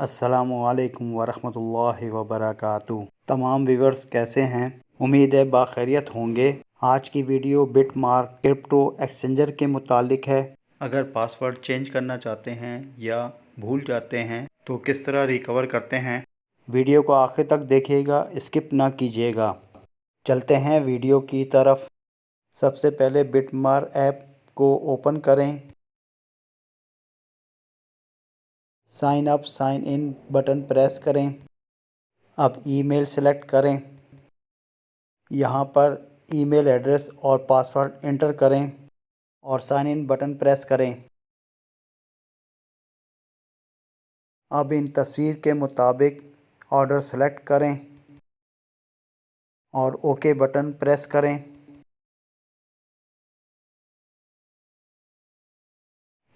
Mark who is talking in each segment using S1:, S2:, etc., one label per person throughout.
S1: अस्सलामुअलैकुम वरहमतुल्लाहि वबरकातुहू। तमाम व्यूवर्स कैसे हैं? उम्मीद है बाखैरियत होंगे। आज की वीडियो बिटमार्क क्रिप्टो एक्सचेंजर के मुतालिक है। अगर पासवर्ड चेंज करना चाहते हैं या भूल जाते हैं तो किस तरह रिकवर करते हैं, वीडियो को आखिर तक देखिएगा, स्किप ना कीजिएगा। चलते हैं वीडियो की तरफ। सबसे पहले बिटमार्क ऐप को ओपन करें। Sign up sign in button press करें। अब ईमेल सेलेक्ट करें। यहाँ पर ईमेल एड्रेस और पासवर्ड एंटर करें और साइन इन बटन प्रेस करें। अब इन तस्वीर के मुताबिक ऑर्डर सेलेक्ट करें और ओके बटन प्रेस करें।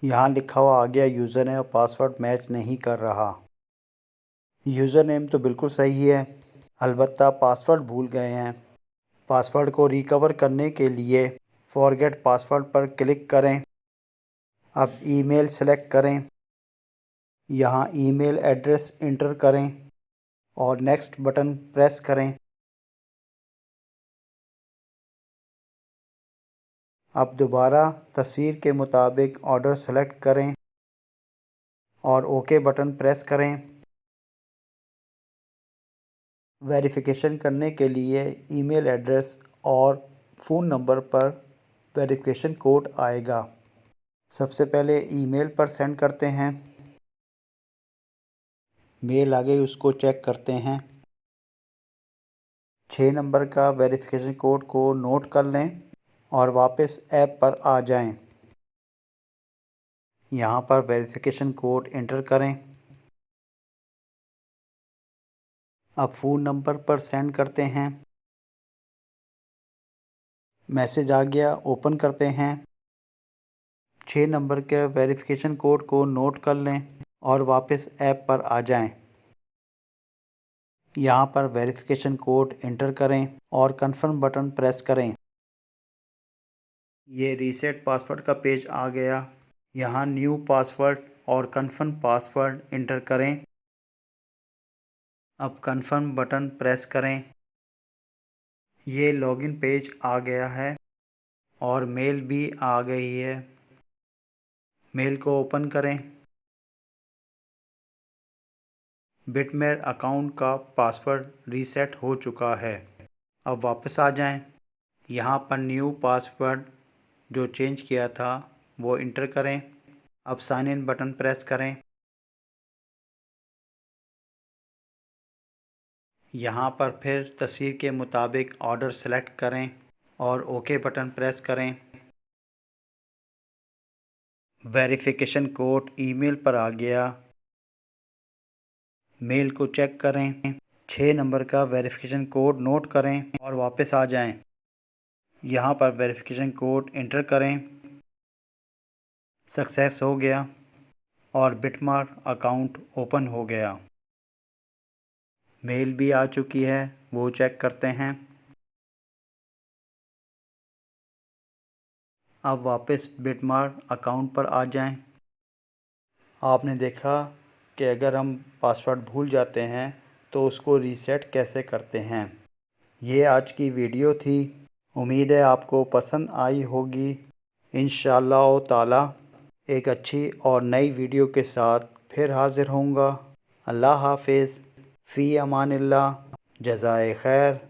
S1: यहाँ लिखा हुआ आ गया यूज़र नेम और पासवर्ड मैच नहीं कर रहा। यूज़र नेम तो बिल्कुल सही है, अलबत्ता पासवर्ड भूल गए हैं। पासवर्ड को रिकवर करने के लिए फॉरगेट पासवर्ड पर क्लिक करें। अब ईमेल सेलेक्ट करें। यहाँ ईमेल एड्रेस इंटर करें और नेक्स्ट बटन प्रेस करें। अब दोबारा तस्वीर के मुताबिक ऑर्डर सेलेक्ट करें और ओके बटन प्रेस करें। वेरिफिकेशन करने के लिए ईमेल एड्रेस और फ़ोन नंबर पर वेरिफिकेशन कोड आएगा। सबसे पहले ईमेल पर सेंड करते हैं। मेल आ गई, उसको चेक करते हैं। 6 नंबर का वेरिफिकेशन कोड को नोट कर लें और वापस ऐप पर आ जाएं। यहाँ पर वेरिफिकेशन कोड एंटर करें। अब फ़ोन नंबर पर सेंड करते हैं। मैसेज आ गया, ओपन करते हैं। 6 नंबर के वेरिफिकेशन कोड को नोट कर लें और वापस ऐप पर आ जाएं। यहाँ पर वेरिफिकेशन कोड एंटर करें और कंफर्म बटन प्रेस करें। ये रीसेट पासवर्ड का पेज आ गया। यहाँ न्यू पासवर्ड और कंफर्म पासवर्ड एंटर करें। अब कंफर्म बटन प्रेस करें। ये लॉगिन पेज आ गया है और मेल भी आ गई है। मेल को ओपन करें। बिटमेर अकाउंट का पासवर्ड रीसेट हो चुका है। अब वापस आ जाएं। यहाँ पर न्यू पासवर्ड जो चेंज किया था वो इंटर करें। अब साइन इन बटन प्रेस करें। यहाँ पर फिर तस्वीर के मुताबिक ऑर्डर सेलेक्ट करें और ओके बटन प्रेस करें। वेरिफिकेशन कोड ईमेल पर आ गया। मेल को चेक करें। 6 नंबर का वेरिफिकेशन कोड नोट करें और वापस आ जाएं। यहाँ पर वेरिफिकेशन कोड एंटर करें। सक्सेस हो गया और बिटमार्क अकाउंट ओपन हो गया। मेल भी आ चुकी है, वो चेक करते हैं। अब वापस बिटमार्क अकाउंट पर आ जाएं। आपने देखा कि अगर हम पासवर्ड भूल जाते हैं तो उसको रीसेट कैसे करते हैं। ये आज की वीडियो थी। उम्मीद है आपको पसंद आई होगी। इंशाअल्लाह ताला एक अच्छी और नई वीडियो के साथ फिर हाज़िर होऊंगा। अल्लाह हाफ़िज़, फ़ी अमानिल्लाह, जज़ाए खैर।